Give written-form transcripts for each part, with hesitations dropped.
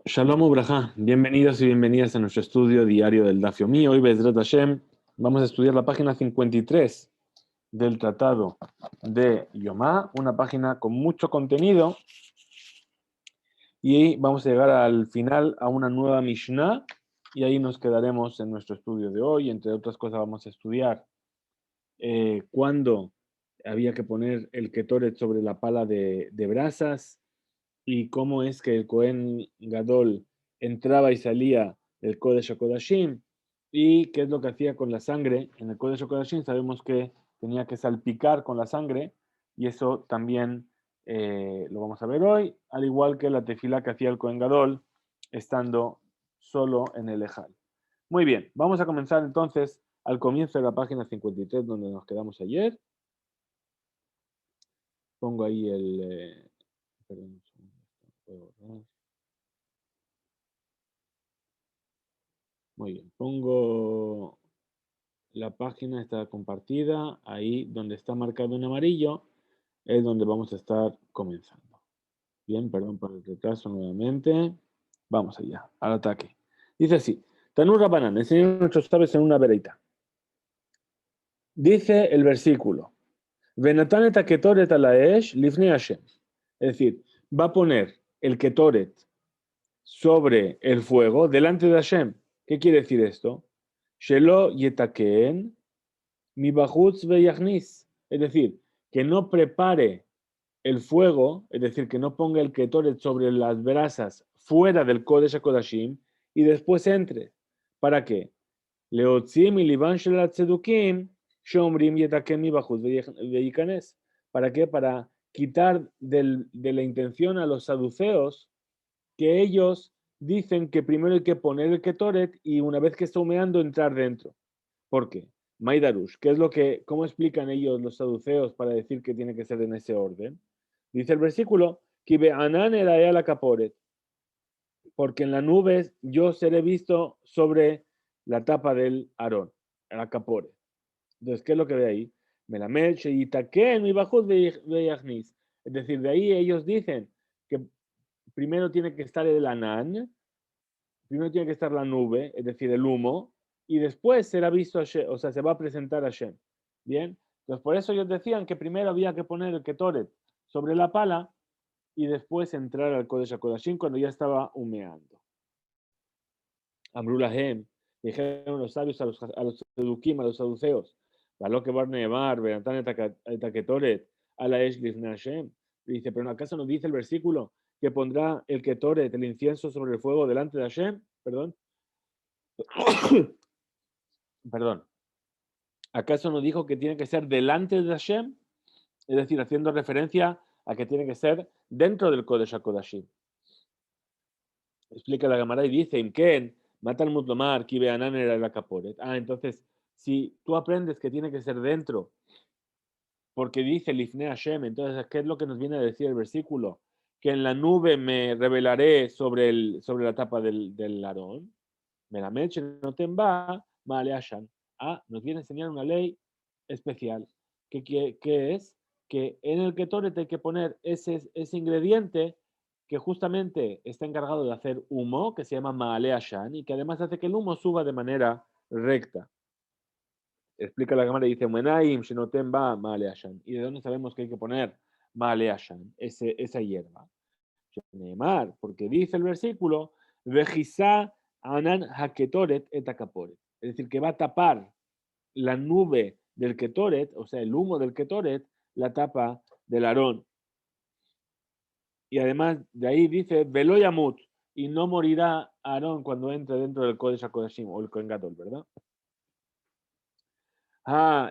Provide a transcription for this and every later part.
Shalom Ubraja, bienvenidos y bienvenidas a nuestro estudio diario del Daf Yomi. Hoy, Bezrat Hashem, vamos a estudiar la página 53 del Tratado de Yomá, una página con mucho contenido, y vamos a llegar al final a una nueva Mishnah, y ahí nos quedaremos en nuestro estudio de hoy. Entre otras cosas, vamos a estudiar cuándo había que poner el Ketoret sobre la pala de brasas, y cómo es que el Cohen Gadol entraba y salía del Kodesh HaKodashim, y qué es lo que hacía con la sangre. En el Kodesh HaKodashim sabemos que tenía que salpicar con la sangre, y eso también lo vamos a ver hoy, al igual que la tefilá que hacía el Cohen Gadol estando solo en el Ejal. Muy bien, vamos a comenzar entonces al comienzo de la página 53, donde nos quedamos ayer. Pongo ahí perdón, un segundo, puedo borrar. Muy bien, pongo la página, está compartida, ahí donde está marcado en amarillo es donde vamos a estar comenzando. Bien, perdón por el retraso nuevamente. Vamos allá, al ataque. Dice así: Tanur Rabanán, enseñaron nuestros sabios en una vereita. Dice el versículo: Venatan et haketoret alaesh lifnei Hashem. Es decir, va a poner el ketoret sobre el fuego delante de Hashem. ¿Qué quiere decir esto? Shelo yetaken mi bajutz veyachnis. Es decir, que no prepare el fuego, es decir, que no ponga el ketoret sobre las brasas fuera del Kodesh HaKodashim y después entre. ¿Para qué? Leotzim y liban shel tzedukim shomrim yetaken mi bajutz veyikanes. ¿Para qué? Para quitar de la intención a los saduceos, que ellos dicen que primero hay que poner el ketoret y una vez que está humeando entrar dentro. ¿Por qué? Maidarush, ¿qué es cómo explican ellos los saduceos para decir que tiene que ser en ese orden? Dice el versículo, Kibeanan era la caporet, porque en las nubes yo seré visto sobre la tapa del Aarón, la caporet. Entonces, ¿qué es lo que ve ahí? Melamed sheitaken mi bajut veyachnis. Es decir, de ahí ellos dicen que primero tiene que estar el Anán, primero tiene que estar la nube, es decir, el humo, y después será visto Hashem, o sea, se va a presentar a Hashem. Bien, entonces por eso ellos decían que primero había que poner el ketoret sobre la pala y después entrar al Kodesh HaKodashim cuando ya estaba humeando. Amrulahem, dijeron los sabios a los sedukim, a los saduceos, Balo que Barnevar, Benatan et a la Esh Lifnei Hashem. Dice, pero ¿acaso no dice el versículo que pondrá el ketoret, el incienso, sobre el fuego delante de Hashem? Perdón. Perdón. ¿Acaso no dijo que tiene que ser delante de Hashem? Es decir, haciendo referencia a que tiene que ser dentro del Kodesh HaKodashim. Explica la Gemara y dice, Imken, mata al mutlomar, kibeanan era la caporet. Entonces, si tú aprendes que tiene que ser dentro, porque dice Lifnei Hashem, entonces, ¿qué es lo que nos viene a decir el versículo? Que en la nube me revelaré sobre la tapa del Aarón. Me la meche no te va, male Hashem. Nos viene a enseñar una ley especial, que es que en el ketoret hay que poner ese ingrediente que justamente está encargado de hacer humo, que se llama Maale Hashan, y que además hace que el humo suba de manera recta. Explica la cámara y dice, Menaim, Shenotem ba Maale Hashan. ¿Y de dónde sabemos que hay que poner Maale Hashan, esa hierba? Neymar, porque dice el versículo, Vejizá anan haketoret et akaporet. Es decir, que va a tapar la nube del ketoret, o sea, el humo del ketoret, la tapa del Aarón. Y además de ahí dice, Veloyamut, y no morirá Aarón cuando entre dentro del Kodesh HaKodashim, o el Kohen Gadol, ¿verdad?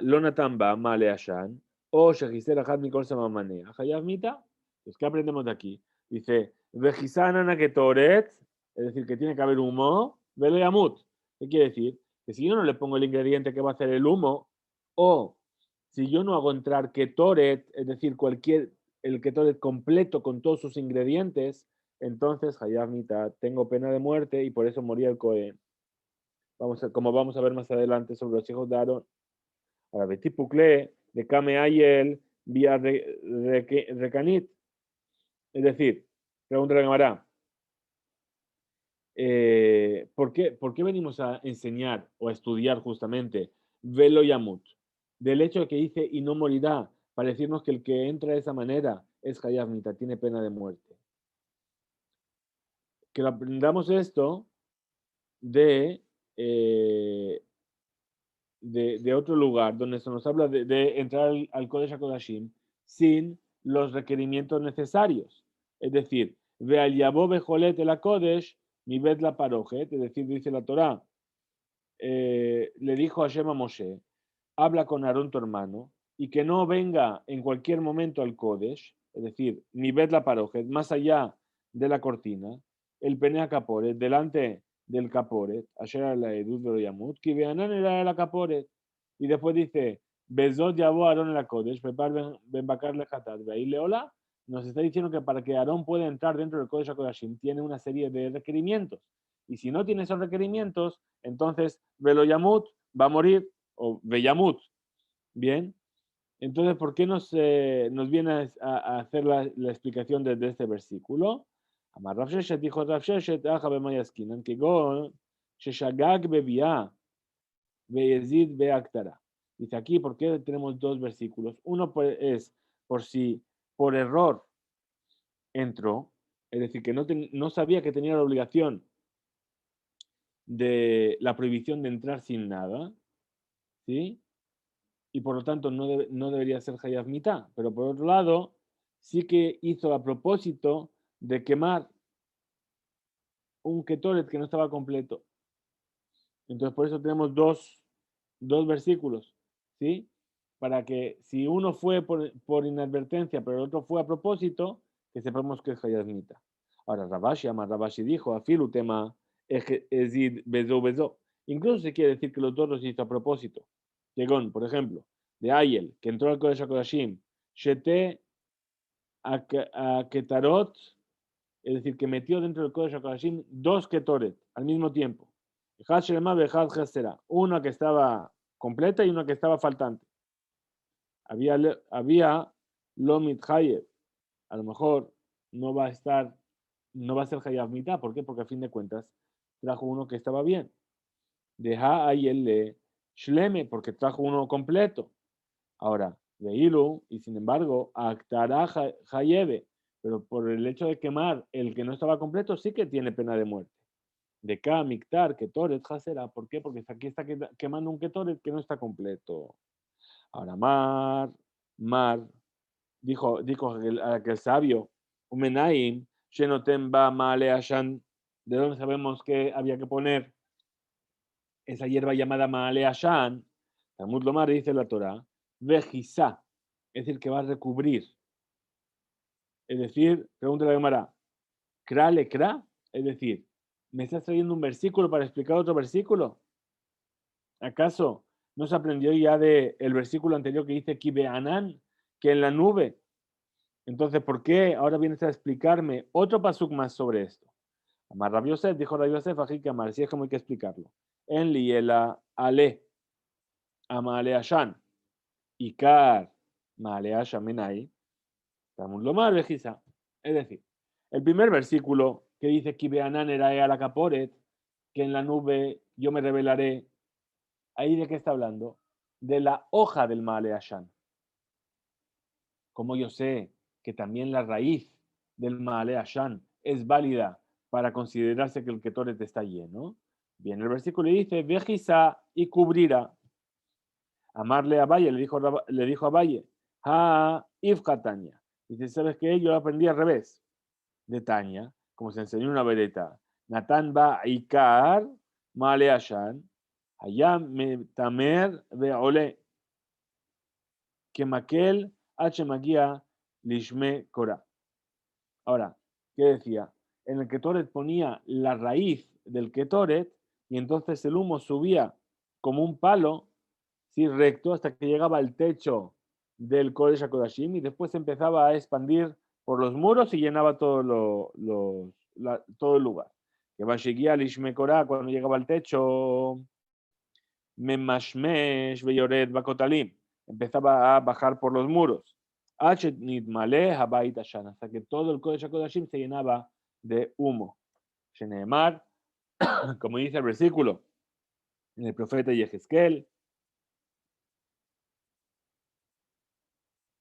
Lonatamba, Male Hashan, o Shejiser Ahad Mikol Samamanea, Hayav Mita. Pues, ¿qué aprendemos de aquí? Dice, Vejisanana Ketoret, es decir, que tiene que haber humo, Veloyamut. ¿Qué quiere decir? Que si yo no le pongo el ingrediente que va a hacer el humo, o si yo no hago entrar ketoret, es decir, el ketoret completo con todos sus ingredientes, entonces, Hayav Mita, tengo pena de muerte y por eso moría el Cohen. Como vamos a ver más adelante sobre los hijos de Aarón. Ahora, Betipukle, de Kame Ayel, vía Recanit. Es decir, pregunta la Gemara, ¿Por qué venimos a enseñar o a estudiar justamente Velo Yamut? Del hecho de que dice y no morirá, para decirnos que el que entra de esa manera es Hayav Mita, tiene pena de muerte. Que lo aprendamos esto de, eh, de otro lugar, donde se nos habla de entrar al Kodesh HaKodashim sin los requerimientos necesarios. Es decir, ve al Yabó Bejolet el Kodesh, mi bet la parojet, es decir, dice la Torah, le dijo a Shema Moshe, habla con Aarón tu hermano, y que no venga en cualquier momento al Kodesh, es decir, mi bet la parojet, más allá de la cortina, el penea caporet, delante del caporet, ayer la edud de Yamut, que veanan era la caporet, y después dice, Bezot yabó Aarón en la Kodesh, prepar ben bakar le hatat, ahí leola, nos está diciendo que para que Aarón pueda entrar dentro del Kodesh HaKodashim tiene una serie de requerimientos, y si no tiene esos requerimientos, entonces Velo Yamut va a morir, o Beyamut, ¿bien? Entonces, ¿por qué nos viene a hacer la explicación desde este versículo? Amar Rav Sheshet, dijo Rav Sheshet, Aja Bemayaskinan, que Gon, Sheshagag Bebia, Beyezid Beaktara. Dice aquí, ¿por qué tenemos dos versículos? Uno es por si por error entró, es decir, que no sabía que tenía la obligación de la prohibición de entrar sin nada, ¿sí? Y por lo tanto no debería ser Hayav Mitá. Pero por otro lado, sí que hizo a propósito de quemar un Ketoret que no estaba completo. Entonces por eso tenemos dos versículos, ¿sí? Para que si uno fue por inadvertencia, pero el otro fue a propósito, que sepamos que es Hayav Mitá. Ahora Rabashi dijo, afilu tema ezid bezo. Incluso se quiere decir que los dos los hizo a propósito. Llegón, por ejemplo, de Ayel, que entró al Kodesh HaKodashim, Shete a Ketarot, es decir, que metió dentro del Kodesh HaKodashim dos Ketoret al mismo tiempo. Una que estaba completa y una que estaba faltante. Había Lomit Hayev. A lo mejor no va a ser Hayav Mitá. ¿Por qué? Porque a fin de cuentas trajo uno que estaba bien. Deja Ayel le Shleme, porque trajo uno completo. Ahora, Veilu, y sin embargo, Aktara Hayebe, pero por el hecho de quemar el que no estaba completo, sí que tiene pena de muerte. De K, Miktar, Ketoret, Hasera. ¿Por qué? Porque aquí está quemando un Ketoret que no está completo. Ahora, Mar, dijo aquel sabio, Umenaim, Shenotem ba Maale Ashan, ¿de dónde sabemos que había que poner esa hierba llamada Maale Ashan? Talmud Lomar dice la Torah, Vejizá, es decir, que va a recubrir. Es decir, pregunta la Gemara, ¿Kra le kra? Es decir, ¿me estás trayendo un versículo para explicar otro versículo? ¿Acaso no se aprendió ya del versículo anterior que dice Kibeanan, que en la nube? Entonces, ¿por qué ahora vienes a explicarme otro pasuk más sobre esto? Amar Rabbi Yosef, dijo Rabbi Yosef, ají que amar, si es como hay que explicarlo. En liela ale, amale ashan, ikar, male ashan menai, Talmud Lomar vejisa. Es decir, el primer versículo que dice Kibeanan era a la caporet, que en la nube yo me revelaré. ¿Ahí de qué está hablando? De la hoja del Maale Ashan. Como yo sé que también la raíz del Maale Ashan es válida para considerarse que el Ketoret está lleno. Bien, el versículo dice, vejisa y cubrirá. Amarle a Valle, le dijo a Valle, ha ifkatanya. Dice, ¿sabes qué? Yo aprendí al revés de Tania, como se enseñó una vereta. Natán va ikar Maale Ashan, Hayam tamer veole que maquel H magia lishme Korah. Ahora, ¿qué decía? En el Ketoret ponía la raíz del Ketoret y entonces el humo subía como un palo, ¿sí? Recto, hasta que llegaba al techo del Kodesh HaKodashim y después empezaba a expandir por los muros y llenaba todo el lugar. Que va a lishme Korah, cuando llegaba al techo, Memashmesh Beyoret Bakotalim, empezaba a bajar por los muros. Hasta que todo el Kodesh HaKodashim se llenaba de humo. Sheneemar, como dice el versículo en el profeta Yehezkel,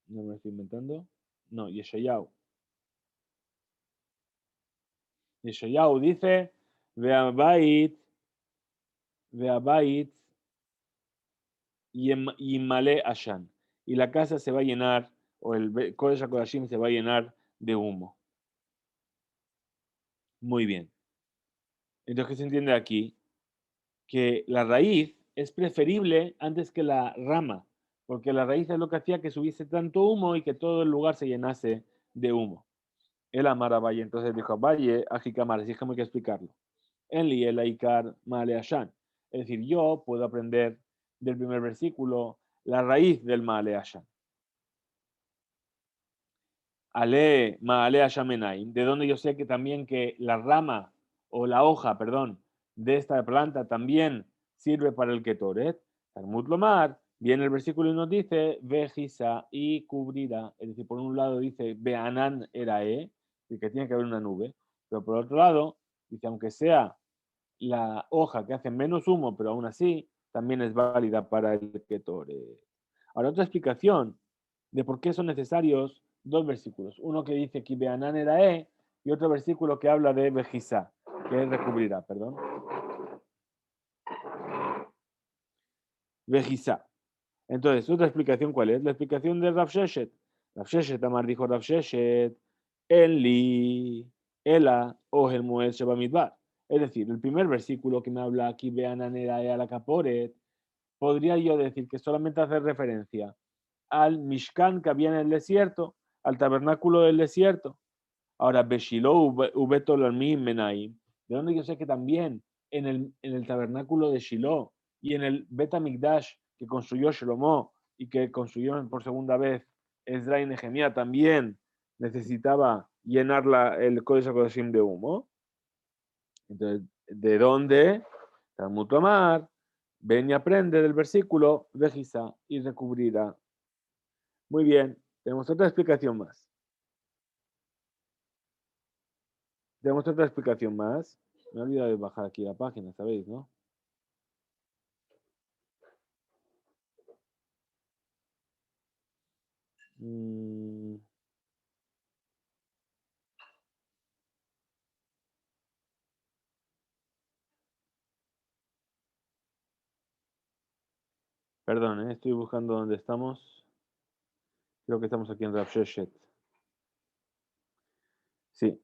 no me estoy inventando, no, Yeshayahu. Yeshayahu dice, Ve'abait, Ve'abait, Yimale Ashan. Y la casa se va a llenar, o el Kodesh HaKodashim se va a llenar de humo. Muy bien. Entonces, ¿qué se entiende aquí? Que la raíz es preferible antes que la rama, porque la raíz es lo que hacía que subiese tanto humo y que todo el lugar se llenase de humo. El amar a Valle, entonces dijo a Valle, a Jikamar, así es como hay que explicarlo. En li el aikar male ashan. Es decir, yo puedo aprender del primer versículo la raíz del male ashan. Ale maale ashamenaim, de donde yo sé que también que la rama o la hoja, perdón, de esta planta también sirve para el ketoret. Talmud Lomar, viene el versículo y nos dice, vejisa y cubrirá. Es decir, por un lado dice, beanan erae, y que tiene que haber una nube, pero por otro lado, dice, aunque sea la hoja que hace menos humo, pero aún así, también es válida para el ketoret. Ahora, otra explicación de por qué son necesarios dos versículos. Uno que dice que Beanán era y otro versículo que habla de Bejizá, que recubrirá, perdón. Bejizá. Entonces, otra explicación, ¿cuál es? La explicación de Rav Sheshet. Rav Sheshet, Amar dijo Rav Sheshet, Eli, Ela, o el Moed Sheba Midbar. Es decir, el primer versículo que me habla aquí, Beanán era a la Caporet, podría yo decir que solamente hace referencia al Mishkan que había en el desierto, al tabernáculo del desierto. Ahora, Beshilo ubeto menaim, de donde yo sé que también en el tabernáculo de Shiloh y en el Bet Hamikdash que construyó Shlomo y que construyó por segunda vez Ezra y Nehemías también necesitaba llenar el Kodesh HaKodashim de humo. Entonces, ¿de dónde? Talmud Tomar, ven y aprende del versículo, vejisa y recubrirá. Muy bien, tenemos otra explicación más. Tenemos otra explicación más. Me he olvidado de bajar aquí la página, ¿sabéis, no? Perdón, estoy buscando dónde estamos. Creo que estamos aquí en Rav Sheshet. Sí.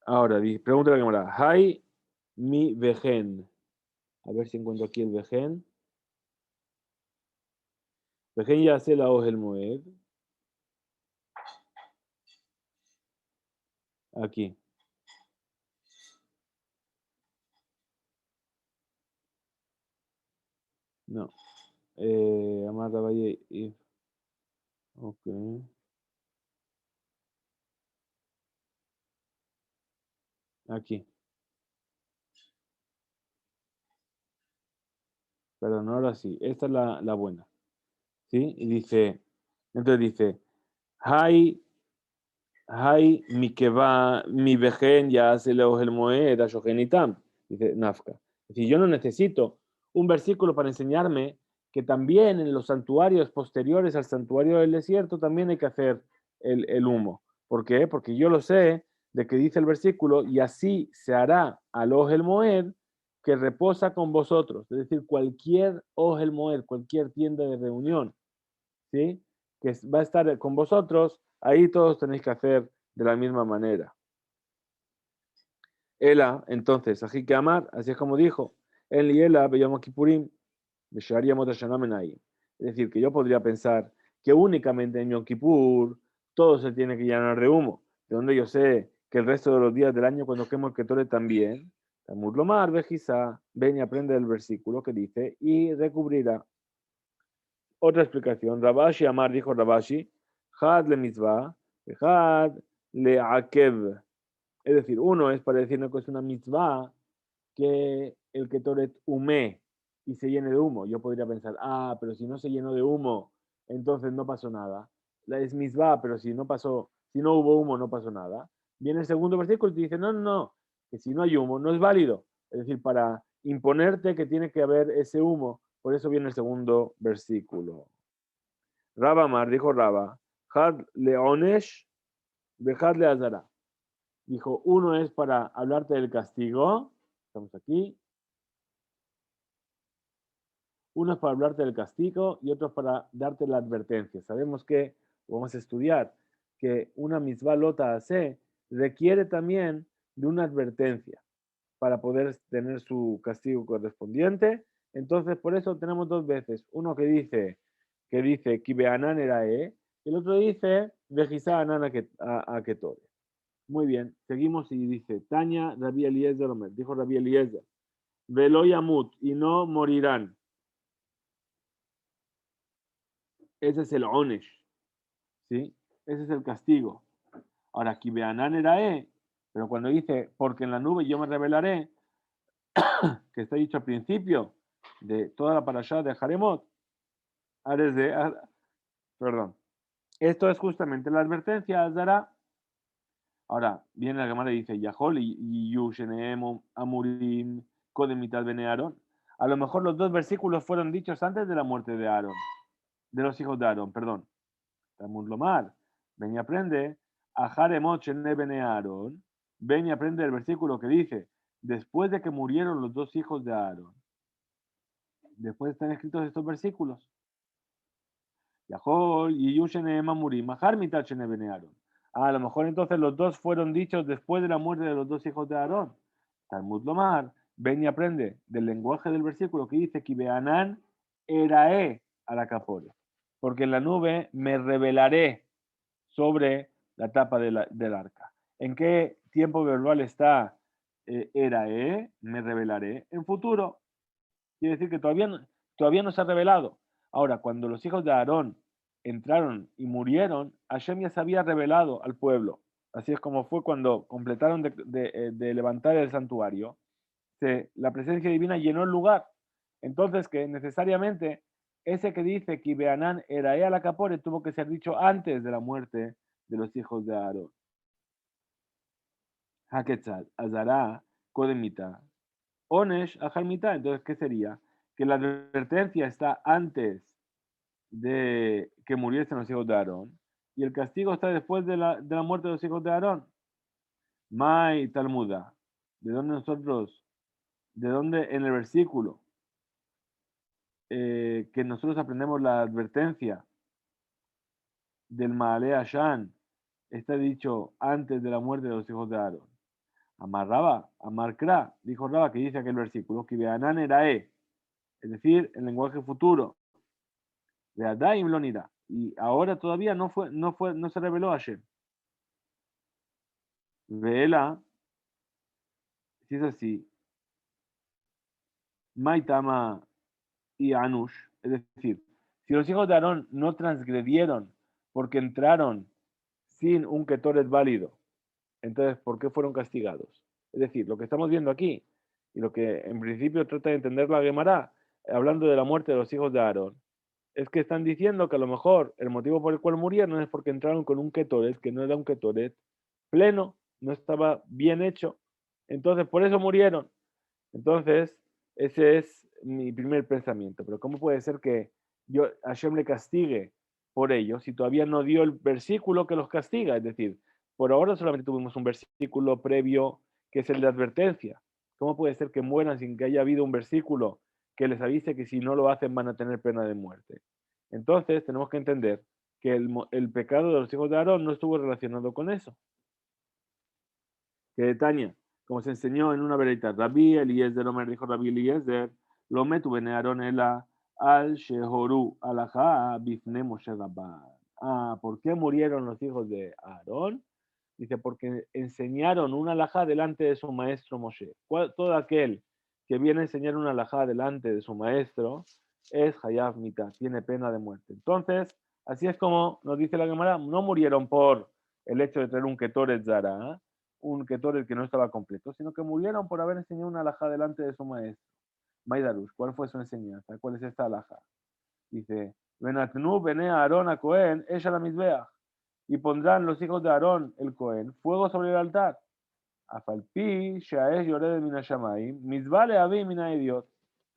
Ahora, pregunta la cámara. Hay mi vejen. A ver si encuentro aquí el vejen. Vejen ya hace la el moed. Aquí. No. Amada Valle. Ok. Aquí. Perdón, ahora sí. Esta es la buena. ¿Sí? Y dice. Entonces dice. Hay mi que va, mi vejen ya se le el moed a Shogenitam, dice Nafka. Es decir, yo no necesito un versículo para enseñarme que también en los santuarios posteriores al santuario del desierto también hay que hacer el humo. ¿Por qué? Porque yo lo sé de que dice el versículo, y así se hará al el moed que reposa con vosotros. Es decir, cualquier el moed, cualquier tienda de reunión, ¿sí? Que va a estar con vosotros, ahí todos tenéis que hacer de la misma manera. Ela, entonces, así que amar, así es como dijo, en Liela, Beyom Kippurim, ahí. Es decir, que yo podría pensar que únicamente en Yom Kippur todo se tiene que llenar de humo, de donde yo sé que el resto de los días del año cuando quemo el Ketore también, Talmud Lomar, Bejisa, ven y aprende el versículo que dice, y recubrirá. Otra explicación, Rabashi Amar dijo Rabashi, Had le mitzvah, Had le akev. Es decir, uno es para decirnos que es una mitzvah que el ketoret hume y se llene de humo. Yo podría pensar, pero si no se llenó de humo, entonces no pasó nada. la es misbah, pero si no pasó, si no hubo humo, no pasó nada. Viene el segundo versículo y te dice, no, no, no, que si no hay humo, no es válido. Es decir, para imponerte que tiene que haber ese humo, por eso viene el segundo versículo. Raba Mar, dijo Raba, Had leonesh, dejad le azara. Dijo, uno es para hablarte del castigo, estamos aquí, uno es para hablarte del castigo y otro es para darte la advertencia. Sabemos que, vamos a estudiar, que una misbah lota hace requiere también de una advertencia para poder tener su castigo correspondiente. Entonces, por eso tenemos dos veces. Uno que dice, Kibeanan era y el otro dice, Vejisa anan a Ketore. Muy bien, seguimos y dice, Tanya Rabbi Eliezer Omer, dijo Rabbi Eliezer, Velo Yamut, y no morirán. Ese es el onesh, ¿sí? Ese es el castigo. Ahora, Kibeanan era pero cuando dice, porque en la nube yo me revelaré, que está dicho al principio de toda la parashá de Jaremot, perdón, esto es justamente la advertencia, Azara. Ahora, viene la Gemara y dice, Yahol y Yusheneem Amurim Kodemital Bene Aarón. A lo mejor los dos versículos fueron dichos antes de la muerte de Aarón, de los hijos de Aarón, perdón. Talmud Lomar, ven y aprende, a Jaremot Shene Bene Aarón, ven y aprende el versículo que dice, después de que murieron los dos hijos de Aarón, después están escritos estos versículos. Yahol y Yusheneem Amurim, Mahar Mital Shene Bene Aarón. A lo mejor entonces los dos fueron dichos después de la muerte de los dos hijos de Aarón. Talmud Lomar, ven y aprende del lenguaje del versículo que dice que Beanán erae a la capore. Porque en la nube me revelaré sobre la tapa del arca. ¿En qué tiempo verbal está erae? Me revelaré en futuro. Quiere decir que todavía no se ha revelado. Ahora, cuando los hijos de Aarón entraron y murieron, Hashem ya se había revelado al pueblo. Así es como fue cuando completaron de levantar el santuario. La presencia divina llenó el lugar. Entonces, que necesariamente ese que dice que Beanán era a la capore tuvo que ser dicho antes de la muerte de los hijos de Aarón. Haketzal, Azara, Kodemita, Onesh, Ajalmita. Entonces, ¿qué sería? Que la advertencia está antes de que muriesen los hijos de Aarón y el castigo está después de la muerte de los hijos de Aarón. Mai Talmuda. De dónde en el versículo que nosotros aprendemos la advertencia del Maale Ashan está dicho antes de la muerte de los hijos de Aarón. Amar Raba, Amar Kra, dijo Raba que dice aquel versículo, que Beanán era es decir, en lenguaje futuro, de Adaim Lonira, y ahora todavía no se reveló a Hashem. Vela, si es así, Maitama y Anush, es decir, si los hijos de Aarón no transgredieron porque entraron sin un ketoret válido, entonces, ¿por qué fueron castigados? Es decir, lo que estamos viendo aquí, y lo que en principio trata de entender la Gemara, hablando de la muerte de los hijos de Aarón, es que están diciendo que a lo mejor el motivo por el cual murieron es porque entraron con un ketoret que no era un ketoret pleno, no estaba bien hecho. Entonces, por eso murieron. Entonces, ese es mi primer pensamiento. Pero ¿cómo puede ser que Hashem le castigue por ello si todavía no dio el versículo que los castiga? Es decir, por ahora solamente tuvimos un versículo previo que es el de advertencia. ¿Cómo puede ser que mueran sin que haya habido un versículo que les avise que si no lo hacen van a tener pena de muerte? Entonces, tenemos que entender que el pecado de los hijos de Aarón no estuvo relacionado con eso. Que de Tania, como se enseñó en una verita, Rabbi Eliezer Omer dijo Rabbi Eliezer, lo metu bene Aarón ela al shehoru alajá bifne Moshe Rabban. ¿Por qué murieron los hijos de Aarón? Dice, porque enseñaron una alajá delante de su maestro Moshe. Todo aquel que viene a enseñar una alajá delante de su maestro es Hayav Mita, tiene pena de muerte. Entonces, así es como nos dice la Gemara, no murieron por el hecho de tener un Ketoret Zara, un Ketoret que no estaba completo, sino que murieron por haber enseñado una alajá delante de su maestro. Maidarush, ¿cuál fue su enseñanza? ¿Cuál es esta alajá? Dice, Venatnu bene Aarón a Cohen, ella la misbea. Y pondrán los hijos de Aarón, el Cohen, fuego sobre el altar. Afalpi, Shaesh Yored Minashamaim, Misvale Avi Minaidiot.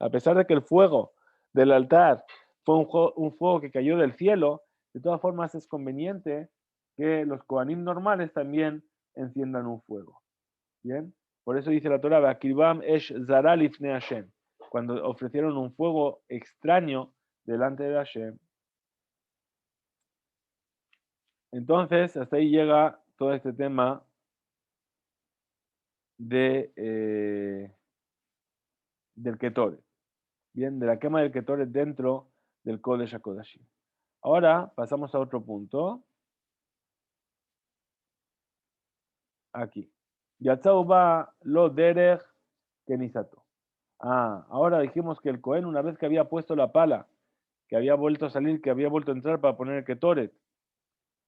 A pesar de que el fuego del altar fue un fuego que cayó del cielo, de todas formas es conveniente que los Kohanim normales también enciendan un fuego. ¿Bien? Por eso dice la Torah, Akibam Esh Zara Lifne Hashem, cuando ofrecieron un fuego extraño delante de Hashem. Entonces, hasta ahí llega todo este tema del Ketoret. Bien, de la quema del Ketoret dentro del Kodesh HaKodashim. Ahora pasamos a otro punto. Aquí. Yatzau ba lo derech kenisato. Ahora dijimos que el Cohen, una vez que había puesto la pala, que había vuelto a salir, que había vuelto a entrar para poner el Ketoret,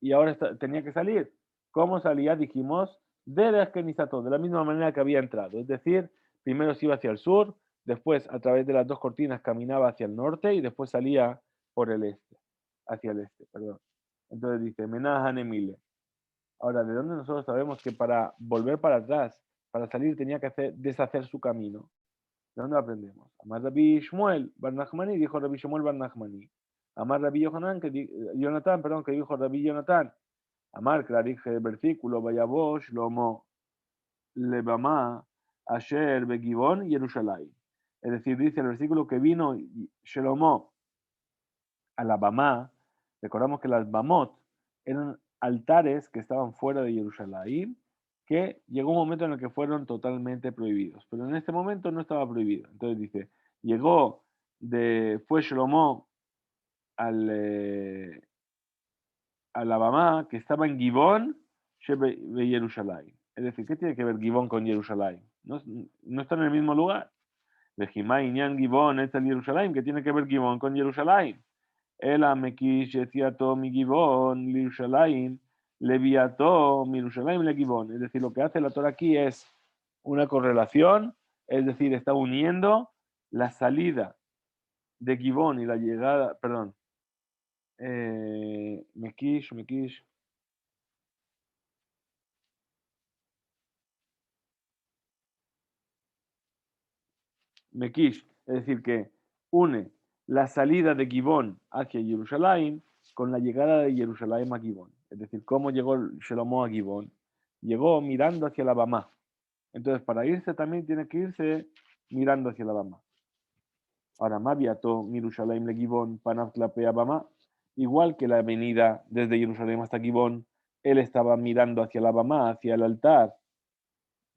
y ahora tenía que salir. ¿Cómo salía? Dijimos, derech kenisato, de la misma manera que había entrado. Es decir, primero se iba hacia el sur, después a través de las dos cortinas caminaba hacia el norte y después salía por el este, hacia el este, perdón. Entonces dice, Menah Emile. Ahora, ¿de dónde nosotros sabemos que para volver para atrás, para salir, tenía que deshacer su camino? ¿De dónde aprendemos? Amar Rabbi Shmuel Bar Nachmani, dijo Rabbi Shmuel Bar Nachmani. Amar Rabbi Jonathan, perdón, que dijo Rabbi Jonathan. Amar, que dije el versículo, Vayabosh, Lomo, Lebama, Asher, Begibón, Yerushalayim. Es decir, dice el versículo que vino Shelomo a la Bamá. Recordamos que las Bamot eran altares que estaban fuera de Jerusalén, que llegó un momento en el que fueron totalmente prohibidos. Pero en este momento no estaba prohibido. Entonces dice, fue Shlomo a la Bamá que estaba en Gibón de Jerusalén. Es decir, ¿qué tiene que ver Gibón con Jerusalén? No está en el mismo lugar. De Jimá, Iñán, Gibón, es el Jerusalén, ¿qué tiene que ver Gibón con Jerusalén? אלא מקיש יציאתו מגבעון לירושלים, לביאתו מירושלים לגבעון. Es decir, lo que hace la Torah aquí es una correlación, es decir, está uniendo la salida de Gibón y la llegada, perdón, Mekish, es decir, que une la salida de Gibón hacia Jerusalén con la llegada de Jerusalén a Gibón. Es decir, cómo llegó Shelomo a Gibón. Llegó mirando hacia la Bamá. Entonces, para irse también tiene que irse mirando hacia la Bama. Ahora, Mabiato, Mirushalayim le Gibón, Panav Klapea Bama, igual que la avenida desde Jerusalén hasta Gibón, él estaba mirando hacia la Bama, hacia el altar,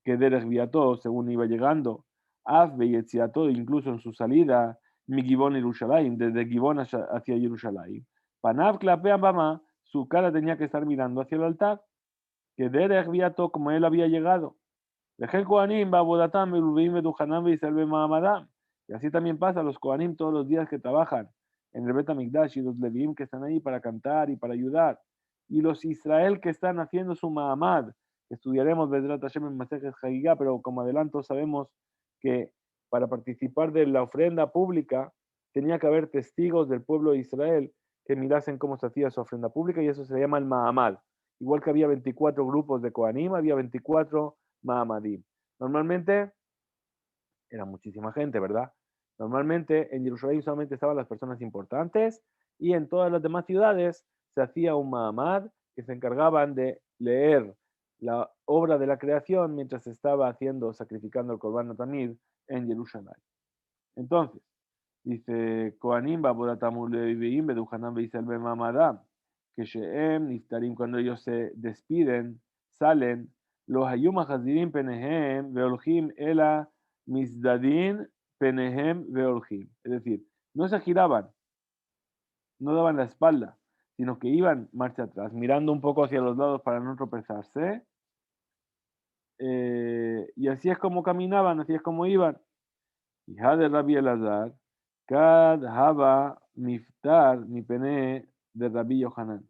que Derech Biato, según iba llegando, Av Beyetziato, incluso en su salida, mi Gibón Jerusalén, desde Gibón hacia Jerusalén. Panav Klapea Bama, su cara tenía que estar mirando hacia el altar, que Derech Biato, como él había llegado. Y así también pasa a los Kohanim todos los días que trabajan en el Bet HaMikdash y los Leviim que están ahí para cantar y para ayudar. Y los Israel que están haciendo su Mahamad, que estudiaremos Bedrat Hashem en Masejes Hagigah, pero como adelanto sabemos que para participar de la ofrenda pública tenía que haber testigos del pueblo de Israel que mirasen cómo se hacía su ofrenda pública y eso se llama el Mahamad. Igual que había 24 grupos de Kohanim, había 24 Mahamadim. Normalmente era muchísima gente, ¿verdad? Normalmente en Jerusalén solamente estaban las personas importantes y en todas las demás ciudades se hacía un Mahamad que se encargaban de leer la obra de la creación mientras se estaba sacrificando el Korban Tamid en Jerusalén. Entonces, dice Kohanim, Babodatamul Leviim, Beduhanan Beisel Bemamadam, que Sheem, Niftarim, cuando ellos se despiden, salen, los Hayum Hazirim Penehem, Veolhim, Ela, Misdadin, Penehem, Veolhim. Es decir, no se giraban, no daban la espalda, sino que iban marcha atrás, mirando un poco hacia los lados para no tropezarse. Y así es como caminaban, así es como iban. Y de Rabbi Elazar, Kad Haba Miftar Mipene de Rabbi Yohanan.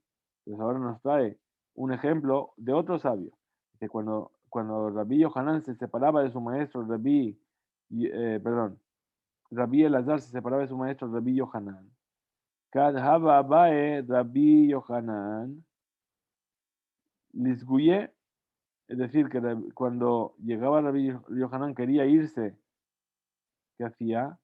Entonces ahora nos trae un ejemplo de otro sabio. Que cuando Rabbi Yohanan se separaba de su maestro Rabbi Elazar se separaba de su maestro Rabbi Yohanan. Kad haba bae Rabbi Yohanan, lisguye, es decir, que cuando llegaba Rabbi Yohanan quería irse, ¿qué hacía?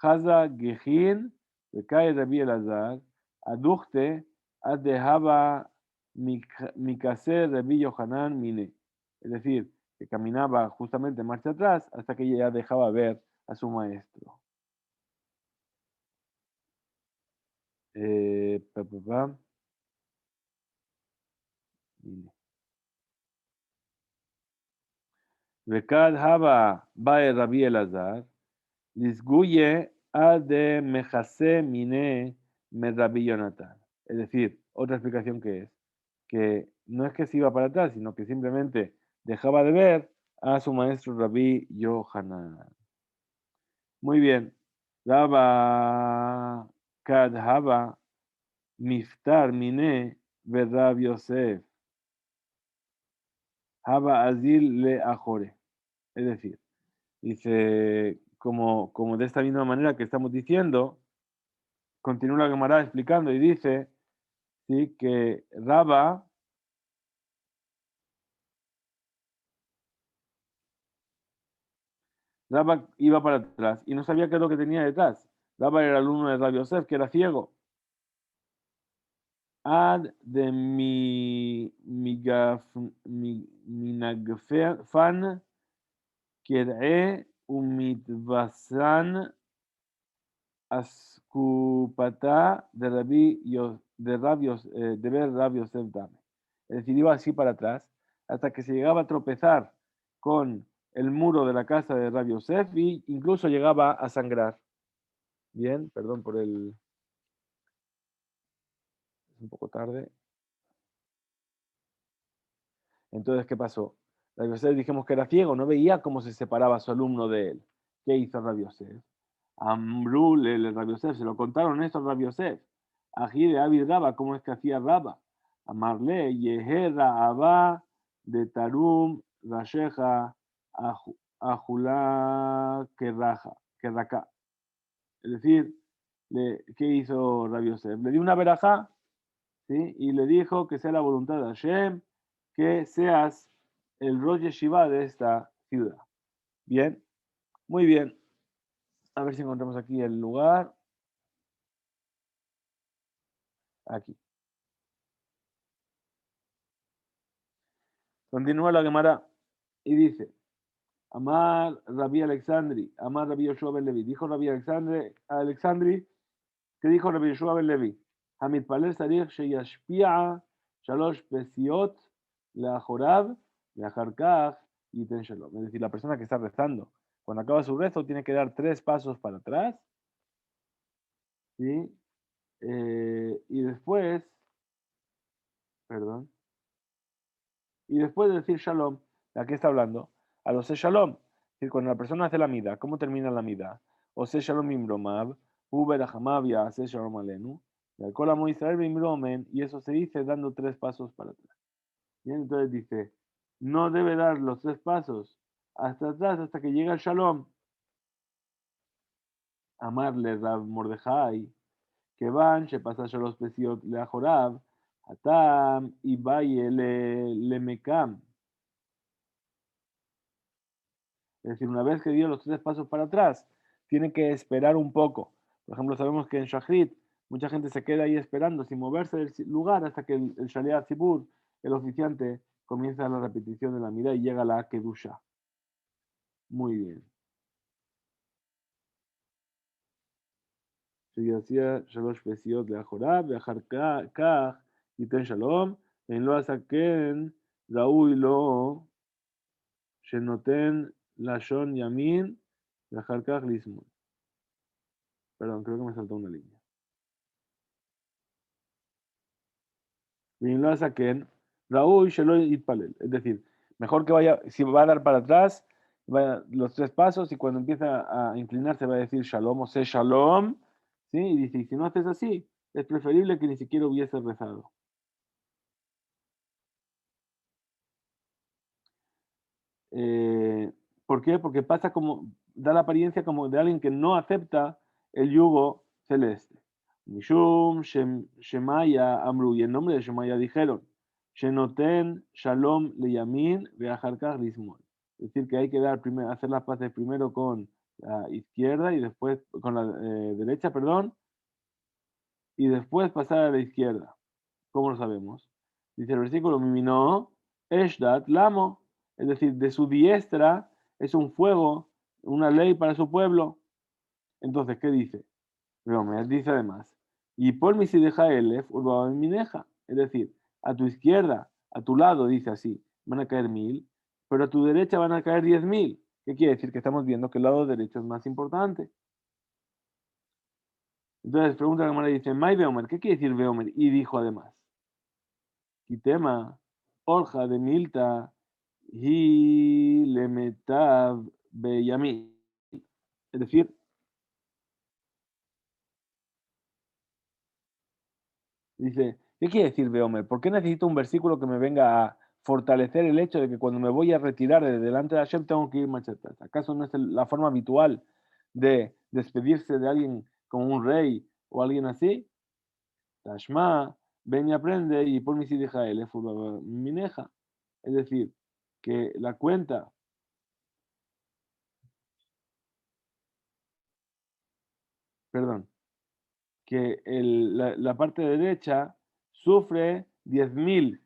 Haza Gehin, Bekai Rabbi Elazar, Aduchte, Adehaba Mikase Rabbi Yohanan Mine. Es decir, que caminaba justamente marcha atrás hasta que ya dejaba ver a su maestro. Pa, pa, pa. Mine. Vekad Haba Bae Rabbi Elazar, Lisguye Ade Mejase Mine Me Rabbi Yonatan. Es decir, otra explicación que no es que se iba para atrás, sino que simplemente dejaba de ver a su maestro Rabbi Yohanan. Muy bien. Daba Kad Haba Miftar Mine Verab Yosef. Haba Azil Le Ajore. Es decir, dice, como de esta misma manera que estamos diciendo, continúa la Gemara explicando y dice, ¿sí? Que Raba iba para atrás y no sabía qué es lo que tenía detrás. Raba era el alumno de Rabbi Yosef, que era ciego. Ad de minagfan kir'e umitvasan askupata de de ver Rabbi Yosef Dame. Es decir, iba así para atrás hasta que se llegaba a tropezar con el muro de la casa de Rabbi Yosef y incluso llegaba a sangrar. Bien, perdón por el... Es un poco tarde. Entonces, ¿qué pasó? Rabbi Yosef dijimos que era ciego, no veía cómo se separaba su alumno de él. ¿Qué hizo Rabbi Yosef? Ambrul, el Rabbi Yosef, se lo contaron esto a Rabbi Yosef. Ají de Abi Raba, ¿cómo es que hacía Raba? Amarle, Yeherra, Abba, de Tarum, Rasheja, Ajulá, Kerraka. Es decir, ¿qué hizo Rabbi Yosef? Le dio una verajá, ¿sí? Y le dijo que sea la voluntad de Hashem, que seas el Rosh Yeshiva de esta ciudad. Bien, muy bien. A ver si encontramos aquí el lugar. Aquí. Continúa la Gemara y dice, Amar Rabbi Alexandri, Amar Rabbi Yoshua ben Levi. Dijo Rabbi Alexandri, ¿qué dijo Rabbi Yoshua ben Levi? Hamid Palel Sarich Sheyashpia Shalosh Pesiot Leachorab Leacharkach y Ten Shalom. Es decir, la persona que está rezando, cuando acaba su rezo, tiene que dar 3 pasos para atrás, ¿sí? Y después, perdón, y después de decir Shalom, ¿a qué está hablando? A los Shalom. Es decir, cuando la persona hace la mida, ¿cómo termina la mida? O Shalom Imbromab, Uber Ahamavia, hace Shalom Alenu, y alcohol amo Israel Imbromen, y eso se dice dando 3 pasos para atrás. Bien, entonces dice, no debe dar los 3 pasos hasta atrás, hasta que llega el Shalom. Amarle Rab Mordejai, que van, se pasa Shalom Pesiot le Ajorab, Atam y Baye le Mekam. Es decir, una vez que dio los 3 pasos para atrás, tiene que esperar un poco. Por ejemplo, sabemos que en Shachrit mucha gente se queda ahí esperando sin moverse del lugar hasta que el Shaliach Tzibur, el oficiante, comienza la repetición de la mirada y llega a la Kedusha. Muy bien. Sheyasía Shalosh Pesiot Leachorab, Leachar Kach, Yiten Shalom, En lo asaken, Raúl lo, Shenoten Lashon Yamin, Leachar Kach Lismun. Perdón, creo que me saltó una línea. Bien lo saquen, Raúl Shelo Itpalel. Es decir, mejor que vaya, si va a dar para atrás, vaya los 3 pasos y cuando empieza a inclinarse va a decir Shalom o sé Shalom. ¿Sí? Y dice, y si no haces así, es preferible que ni siquiera hubiese rezado. ¿Por qué? Porque pasa como, da la apariencia como de alguien que no acepta el yugo celeste. Mishum Shemaya Amru, y en nombre de Shemaya dijeron, Shenoten Shalom Leyamin Veajarkar Lismol. Es decir, que hay que dar primero, hacer las paces primero con la izquierda y después con la derecha, perdón, y después pasar a la izquierda. ¿Cómo lo sabemos? Dice el versículo, Miminó, Eshdat, Lamo, es decir, de su diestra es un fuego, una ley para su pueblo. Entonces, ¿qué dice? Bromeas dice además, y por mi si deja elef, urbaba mineja, es decir, a tu izquierda, a tu lado, dice así, van a caer 1000, pero a tu derecha van a caer 10.000. ¿Qué quiere decir? Que estamos viendo que el lado derecho es más importante. Entonces pregunta la Gemara y dice, Mai Beomer, ¿qué quiere decir Beomer? Y dijo además, Kitema, Orja de Milta, Hi Lemetav Beyami. Es decir, dice, ¿qué quiere decir Beomer? ¿Por qué necesito un versículo que me venga a fortalecer el hecho de que cuando me voy a retirar de delante de Hashem tengo que ir marcha atrás? ¿Acaso no es la forma habitual de despedirse de alguien como un rey o alguien así? Tashma, ven y aprende y por mi hija él, mineja. Es decir, que la cuenta, perdón, que la parte derecha sufre 10.000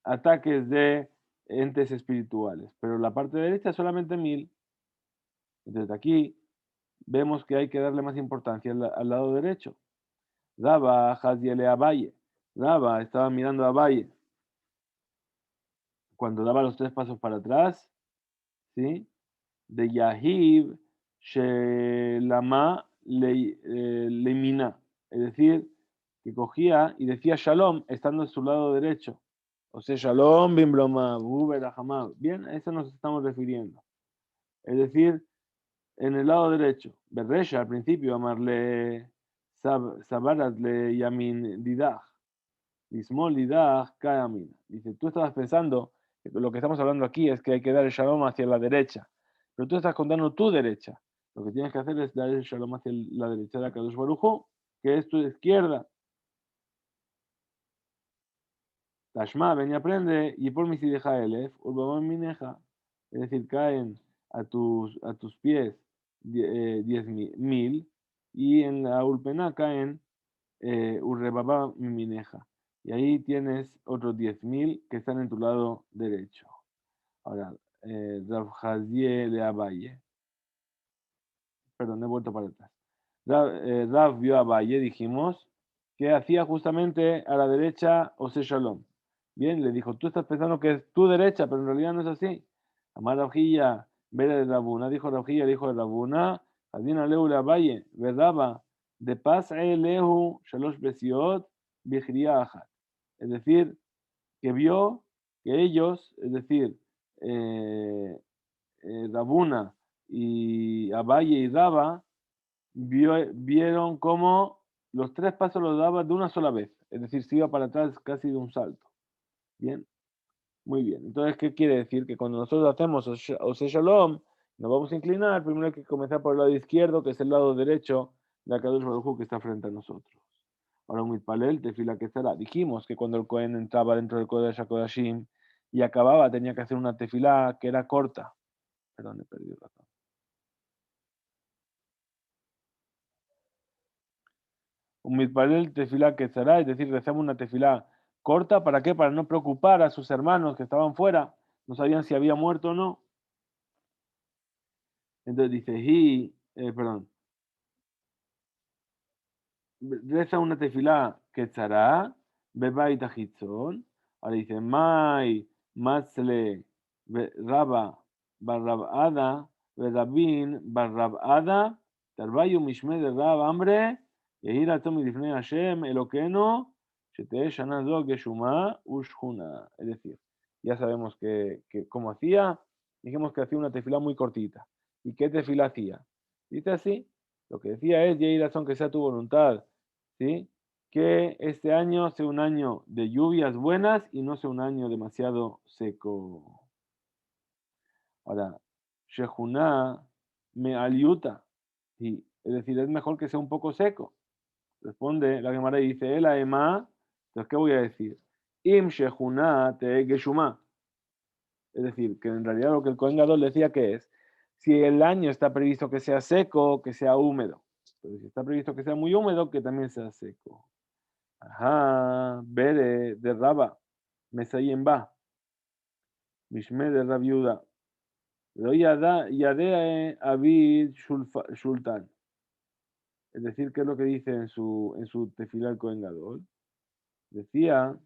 ataques de entes espirituales, pero la parte derecha solamente 1.000. Entonces aquí vemos que hay que darle más importancia al lado derecho. Raba Haziele Abaye. Raba estaba mirando a Valle cuando daba los 3 pasos para atrás, ¿sí? De Yahib Shelama Lemina. Es decir, que cogía y decía Shalom estando en su lado derecho. O sea, Shalom, Bim Broma, Bien, a eso nos estamos refiriendo. Es decir, en el lado derecho. Berresha al principio, amarle Sabarat le Yamin Didach. Ismol Didach Kayamin. Dice, tú estabas pensando que lo que estamos hablando aquí es que hay que dar el Shalom hacia la derecha. Pero tú estás contando tu derecha. Lo que tienes que hacer es dar el Shalom hacia la derecha de Akadosh Baruj Hu, que es tu izquierda. Tashma, ven y aprende, y por mi si deja elef, urbabam mineja. Es decir, caen a tus pies 10.000, y en la ulpena caen urrebabam mineja. Y ahí tienes otros 10.000 que están en tu lado derecho. Ahora, Rav Haziel de Abaye, perdón, he vuelto para atrás. Rav vio a Valle, dijimos, que hacía justamente a la derecha Ose Shalom. Bien, le dijo, tú estás pensando que es tu derecha, pero en realidad no es así. Amar Rabjilla, Vera de Rabuna, dijo Rabjilla, dijo de Rabuna, Adina Leula Valle, Verdaba, de Paz Lehu, Shalosh Besiot, Vigria Ajat. Es decir, que vio que ellos, es decir, eh, Rabuna y Abaye y Raba, vieron cómo los 3 pasos los daba de una sola vez, es decir, se iba para atrás casi de un salto. Bien, muy bien. Entonces, ¿qué quiere decir? Que cuando nosotros hacemos Ose Shalom, nos vamos a inclinar, primero hay que comenzar por el lado izquierdo, que es el lado derecho de Akadosh Baruj Hu que está frente a nosotros. Ahora, un mitpalel, tefila que estará. Dijimos que cuando el Cohen entraba dentro del Kodesh HaKodashim y acababa, tenía que hacer una tefilá que era corta. Perdón, he perdido la razón. Un mitpalel tefilá que estará, es decir, rezamos una tefilá corta, ¿para qué? Para no preocupar a sus hermanos que estaban fuera, no sabían si había muerto o no. Entonces dice, perdón, reza una tefilá que estará, bebait achitzon, ahora dice, mai, matzle, raba, barrabada, berabin, barrabada, tarbayu mishme de rab, hambre, yehira tomi difnei Hashem, Eloqueno, shete shana zo geshuma ushhuna. Es decir, ya sabemos que cómo hacía, dijimos que hacía una tefilá muy cortita. ¿Y qué tefilá hacía? Dice así, lo que decía es, Yehira son que sea tu voluntad, ¿sí? Que este año sea un año de lluvias buenas y no sea un año demasiado seco. Ahora, Shehuna me aliuta, ¿sí? Es decir, es mejor que sea un poco seco. Responde la Gemara y dice, el ema, entonces, ¿qué voy a decir? Im shehuna te geshuma. Es decir, que en realidad lo que el Kohen Gadol decía que es, si el año está previsto que sea seco, que sea húmedo. Pero si está previsto que sea muy húmedo, que también sea seco. Ajá, Bere de Raba, Mesayem ba, Mishme de Rabiuda. Lo Yade Abid Shultan. Es decir, ¿qué es lo que dice en su tefilá el Kohen Gadol? Decía,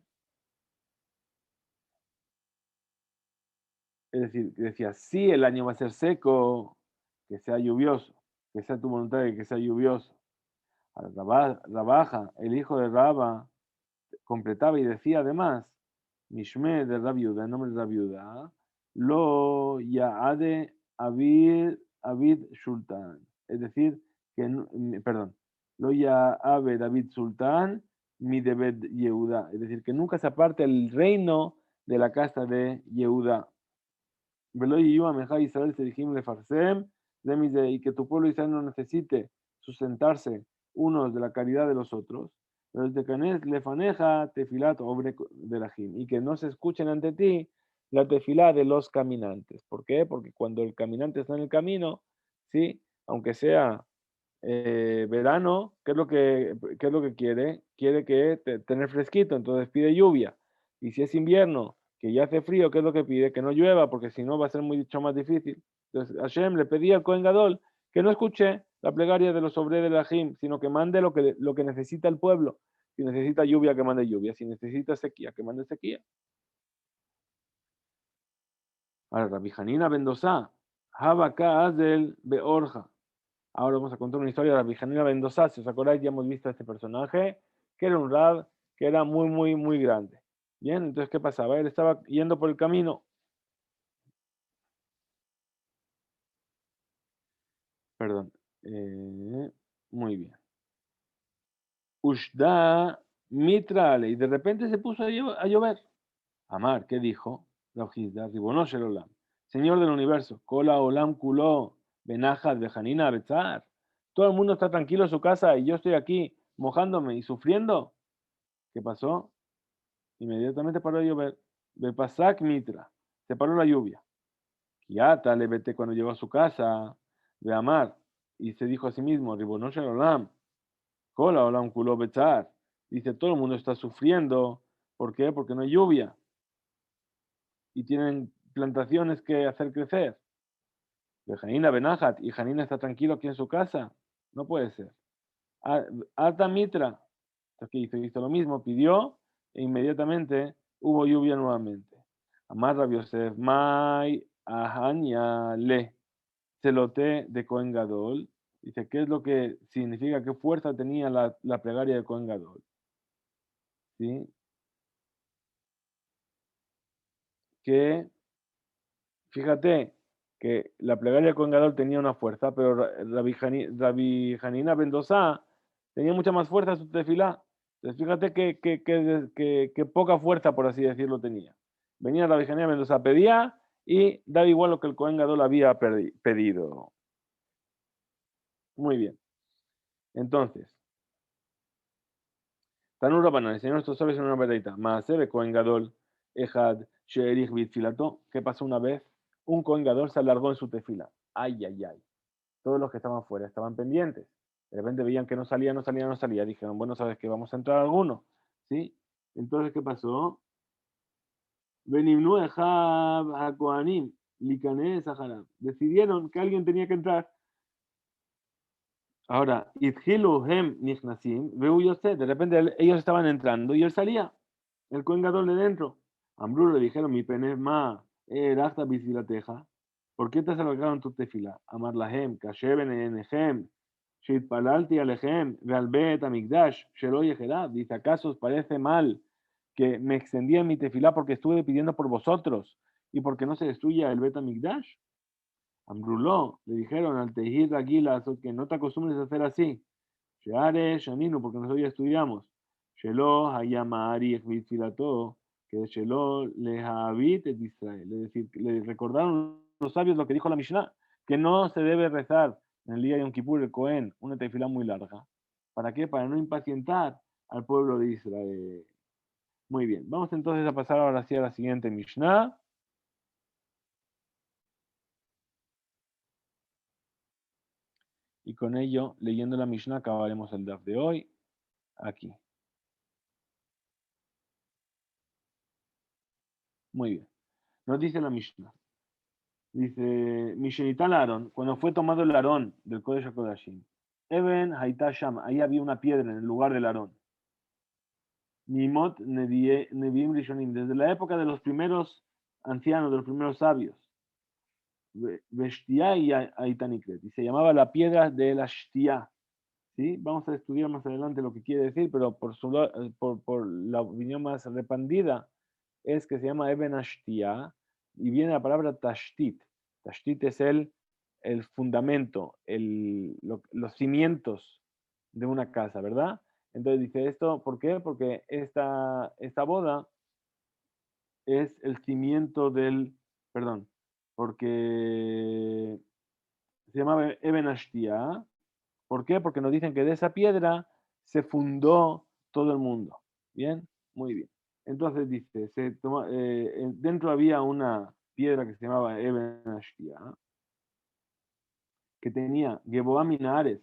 es decir, decía, si el año va a ser seco, que sea lluvioso, que sea tu voluntad de que sea lluvioso. Rabaja, el hijo de Raba, completaba y decía además, Mishme de Rabiuda, en nombre de Rabiuda, lo yaade Abid Sultan. Es decir, perdón, lo yaade David Sultan, mi debed Yehuda. Es decir, que nunca se aparte el reino de la casa de Yehuda. Velo Yiyua Meja Israel Serihim Lefarsem, y que tu pueblo Israel no necesite sustentarse unos de la caridad de los otros. Pero de Canes Lefaneja Tefilat Obre de la Jim, y que no se escuchen ante ti la tefilá de los caminantes. ¿Por qué? Porque cuando el caminante está en el camino, ¿sí? Aunque sea verano, ¿qué es lo que quiere? Quiere que tener fresquito, entonces pide lluvia. Y si es invierno, que ya hace frío, ¿qué es lo que pide? Que no llueva, porque si no va a ser mucho más difícil. Entonces Hashem le pedía al Kohen Gadol que no escuche la plegaria de los obreros de la Jim, sino que mande lo que necesita el pueblo. Si necesita lluvia, que mande lluvia. Si necesita sequía, que mande sequía. Ahora, Rabbi Hanina Mendoza, Habaka Azel Beorja. Ahora vamos a contar una historia de Rabbi Hanina Mendoza. Si os acordáis, ya hemos visto a este personaje, que era un rab que era muy, muy, muy grande. Bien, entonces, ¿qué pasaba? Él estaba yendo por el camino. Perdón. Muy bien. Ushda Mitrale. Y de repente se puso a llover. Amar, ¿qué dijo? Raujizda, Ribono Shel Olam. Señor del universo. Kola Olam Kulo. Benajat Bejanina Betzar. Todo el mundo está tranquilo en su casa y yo estoy aquí mojándome y sufriendo. ¿Qué pasó? Inmediatamente paró de llover. Bepasak Mitra. Se paró la lluvia. Kiata le vete cuando llegó a su casa de Amar. Y se dijo a sí mismo, Ribono Shel Olam. Hola, hola, un culo bechar. Dice, todo el mundo está sufriendo. ¿Por qué? Porque no hay lluvia. Y tienen plantaciones que hacer crecer. De Janina Benajat. Y Janina está tranquilo aquí en su casa. No puede ser. Alta Mitra. Aquí hizo lo mismo. Pidió e inmediatamente hubo lluvia nuevamente. Amar Rabbi Yosef. Mai Ahanya Le. Celote de Cohen Gadol. Dice, ¿qué es lo que significa? ¿Qué fuerza tenía la plegaria de Cohen Gadol? ¿Sí? Que fíjate que la plegaria de Kohen Gadol tenía una fuerza, pero Rabbi Hanina Mendoza tenía mucha más fuerza su tefilá. Entonces fíjate que poca fuerza, por así decirlo, tenía. Venía Rabbi Hanina Mendoza, pedía y daba igual lo que el Kohen Gadol había pedido. Muy bien. Entonces, Tanur Rabbanan, el Señor nuestro sabe en una verdadita. Maasebe Kohen Gadol, Ejad, Sheerich Bitfilato. ¿Qué pasó una vez? Un Kohen Gadol se alargó en su tefila. Ay, ay, ay. Todos los que estaban fuera estaban pendientes. De repente veían que no salía, no salía, no salía. Dijeron, bueno, ¿sabes qué? Vamos a entrar alguno. ¿Sí? Entonces, ¿qué pasó? Benimnu Ejab Hakoanim, Likané Saharab. Decidieron que alguien tenía que entrar. Ahora, Idhilu Hem Nichnasim, Veu Yosef. De repente ellos estaban entrando y él salía. El cuengador de dentro. Ambrú le dijeron, mi penema, rasta bisilateja. ¿Por qué te has alargado en tu tefila? Amar lahem, kasheben enehem, shitpalalti alehem, vealbet amigdash, shelo yeherab. Dice, ¿acaso os parece mal que me extendía en mi tefila porque estuve pidiendo por vosotros y porque no se destruya el bet amigdash? Ambruló, le dijeron al tejid Aguila, que no te acostumbres a hacer así. Sheare Shaninu, porque nosotros ya estudiamos. Shelo Hayama Ari Filato, que de Shelo le habit et Israel. Es decir, le recordaron los sabios lo que dijo la Mishnah, que no se debe rezar en el día de Yom Kippur el Cohen, una tefilá muy larga. ¿Para qué? Para no impacientar al pueblo de Israel. Muy bien, vamos entonces a pasar ahora sí a la siguiente Mishnah. Y con ello, leyendo la Mishnah, acabaremos el DAF de hoy aquí. Muy bien. Nos dice la Mishnah. Dice, Mishenital Aarón, cuando fue tomado el Aarón del Kodesh HaKodashim, Eben Haitá Sham, ahí había una piedra en el lugar del Aarón. Mimot Neviim Rishonim, desde la época de los primeros ancianos, de los primeros sabios. Beshtía y Aitanikret, y se llamaba la piedra de la Shtía. ¿Sí? Vamos a estudiar más adelante lo que quiere decir, pero por la opinión más repandida es que se llama Eben Ashtia y viene la palabra Tashtit. Tashtit es el fundamento, los cimientos de una casa, ¿verdad? Entonces dice esto, ¿por qué? Porque esta boda es el cimiento perdón, porque se llama Eben Ashtia. ¿Por qué? Porque nos dicen que de esa piedra se fundó todo el mundo. ¿Bien? Muy bien. Entonces dice, dentro había una piedra que se llamaba Eben Ashtia, que tenía Geboa Minares,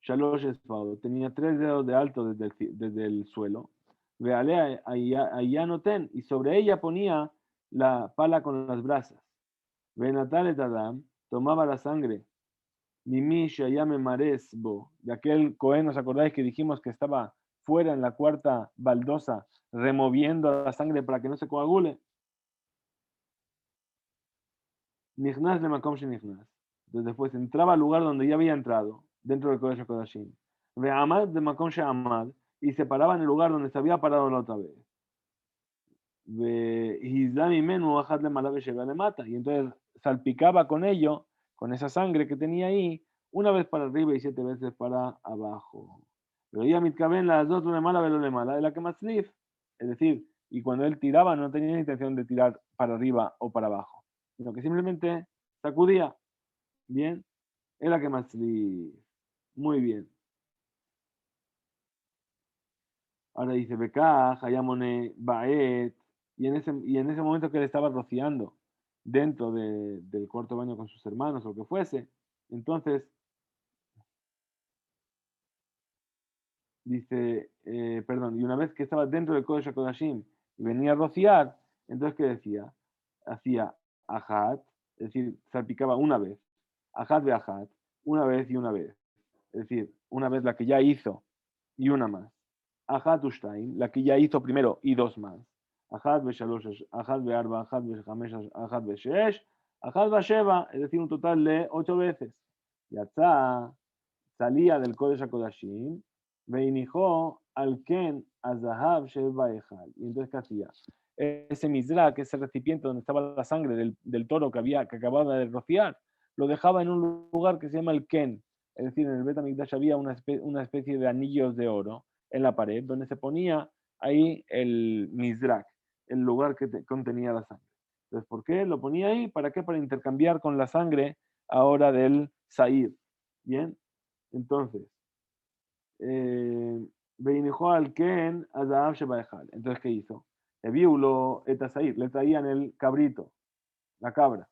Shalosh Esfado, tenía 3 dedos de alto desde el suelo. Veale allá noten, y sobre ella ponía la pala con las brasas. Benatale Tadam tomaba la sangre Mimi Shayame Maresbo, de aquel Cohen, ¿os acordáis que dijimos que estaba fuera en la cuarta baldosa, removiendo la sangre para que no se coagule? Nichnas de Makom Nichnas. Entonces después entraba al lugar donde ya había entrado, dentro del Kodesh HaKodashim. Ve Amad de Makom Amad, y se paraba en el lugar donde se había parado la otra vez. Ve Hizami Menu Ajad le Malabe le mata. Y entonces salpicaba con ello, con esa sangre que tenía ahí, una vez para arriba y 7 veces para abajo. Pero ya mitkaben las dos, una mala, velo mala, de la que más slif. Es decir, y cuando él tiraba no tenía intención de tirar para arriba o para abajo, sino que simplemente sacudía. Bien, es la que más slif. Muy bien. Ahora dice, Bekaj, Hayamone, Baet, y en ese momento que él estaba rociando dentro del cuarto baño con sus hermanos o lo que fuese, entonces dice, perdón, y una vez que estaba dentro del Kodesh HaKodashim y venía a rociar, entonces ¿qué decía? Hacía ajat, es decir, salpicaba una vez, ajat de ajat, una vez y una vez, es decir, una vez la que ya hizo y una más. Ajat Ushtaim, la que ya hizo primero y dos más. Ajat Beshalosh, Ajat Bearba, Ajat Beshamesh, Ajat Beshesh, Ajat Basheva, es decir, un total de 8 veces. Yatzá salía del Kodesh HaKodashim, Veinijó al Ken Azahav Sheba Ejal. Y entonces, ¿qué hacía? Ese mizrak, ese recipiente donde estaba la sangre del toro que acababa de rociar, lo dejaba en un lugar que se llama el Ken. Es decir, en el Bet HaMikdash había una especie de anillos de oro en la pared donde se ponía ahí el mizrak, el lugar que contenía la sangre. Entonces, ¿por qué lo ponía ahí? ¿Para qué? Para intercambiar con la sangre ahora del Sair. Bien, entonces, Beinejó al Ken Azahav Shebaejal. Entonces, ¿qué hizo? Eviulo etasair, le traían el cabrito, la cabra,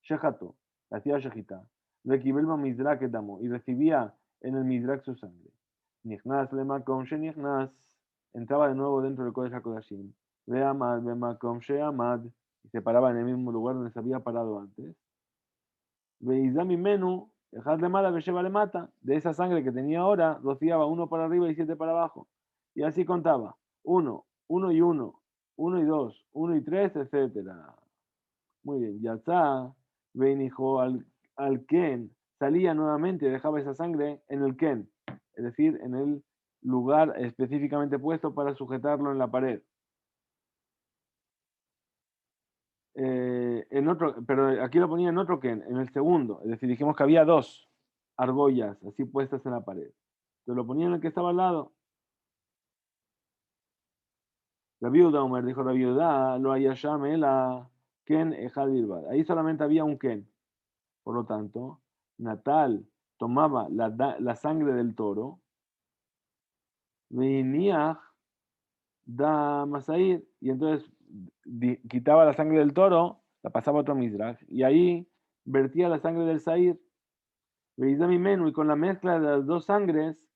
Shejato, la hacía Shejita, Rekibelma Mizrak etamo, y recibía en el Mizrak su sangre. Nichnas lemakom shenichnas, entraba de nuevo dentro del Kodesh HaKodashim. Veamad bemakom sheamad, y se paraba en el mismo lugar donde se había parado antes. Veizami menu, dejarle mala, le mata. De esa sangre que tenía ahora, rociaba uno para arriba y 7 para abajo. Y así contaba. Uno, uno y uno, uno y dos, uno y tres, etcétera. Muy bien. Yatzá, hijo al Ken. Salía nuevamente y dejaba esa sangre en el Ken. Es decir, en el lugar específicamente puesto para sujetarlo en la pared. Pero aquí lo ponía en otro Ken, en el segundo. Es decir, dijimos que había dos argollas así puestas en la pared. Entonces lo ponía en el que estaba al lado. La viuda, Omer dijo, la viuda, lo hayashame la Ken Ejad Bilbad. Ahí solamente había un Ken. Por lo tanto, Natal tomaba la sangre del toro Veiniach da Masair, y entonces quitaba la sangre del toro, la pasaba a otro Mizrach, y ahí vertía la sangre del Sair, Veizami Menú, y con la mezcla de las dos sangres,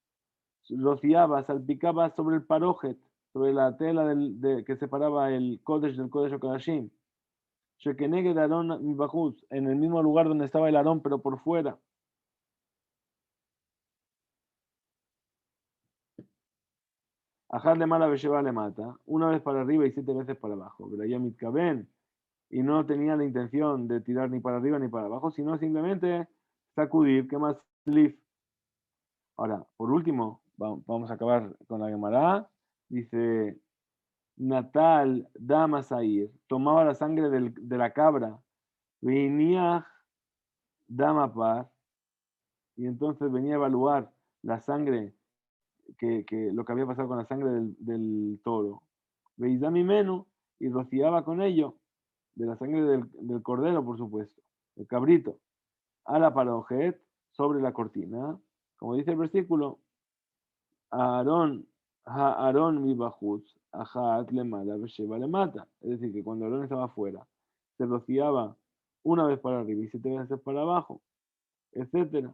rociaba, salpicaba sobre el parojet, sobre la tela que separaba el Kodesh del Kodesh o Kodashim. Shekeneged Aarón Mibajuz, en el mismo lugar donde estaba el Aarón, pero por fuera. Ajar le mala Besheba le mata, una vez para arriba y 7 veces para abajo. Pero Mitkaben, y no tenía la intención de tirar ni para arriba ni para abajo, sino simplemente sacudir, que más lif. Ahora, por último, vamos a acabar con la Gemara. Dice, Natal Dama Sair, tomaba la sangre de la cabra, venía Dama Par, y entonces venía a evaluar la sangre, lo que había pasado con la sangre del toro. Veizami Menu, y rociaba con ello, de la sangre del cordero, por supuesto, el cabrito, a la parojet, sobre la cortina. Como dice el versículo, Aarón mi bajuz, ajat le mala, besheba le mata. Es decir, que cuando Aarón estaba afuera, se rociaba una vez para arriba y 7 veces para abajo, etc.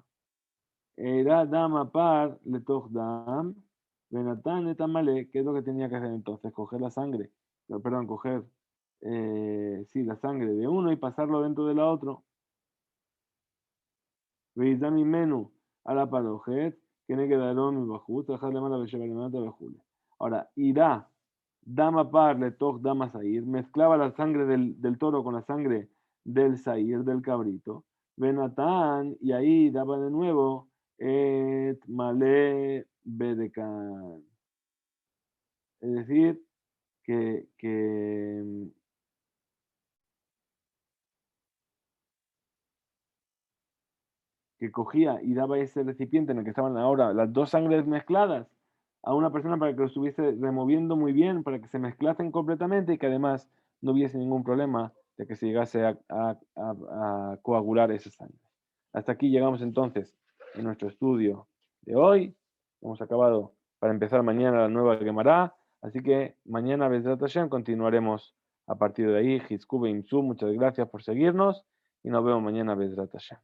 Era dama par le dam, benatán etamale, ¿qué es lo que tenía que hacer entonces? Coger la sangre, perdón, coger, sí, la sangre de uno y pasarlo dentro de la otro. Veizami menú a la parojet, tiene que dar mi bajut, dejarle mala beshebalimata bejule. Ahora, irá, dama par le dama sair, mezclaba la sangre del toro con la sangre del sair, del cabrito. Benatán, y ahí daba de nuevo et male bedekan. Es decir, que cogía y daba ese recipiente en el que estaban ahora las dos sangres mezcladas a una persona para que lo estuviese removiendo muy bien, para que se mezclasen completamente y que además no hubiese ningún problema de que se llegase a coagular esa sangre. Hasta aquí llegamos entonces en nuestro estudio de hoy. Hemos acabado para empezar mañana la nueva Gemara, así que mañana, Bezrat Hashem, continuaremos a partir de ahí. Hizku Beimsu, muchas gracias por seguirnos y nos vemos mañana, Bezrat Hashem.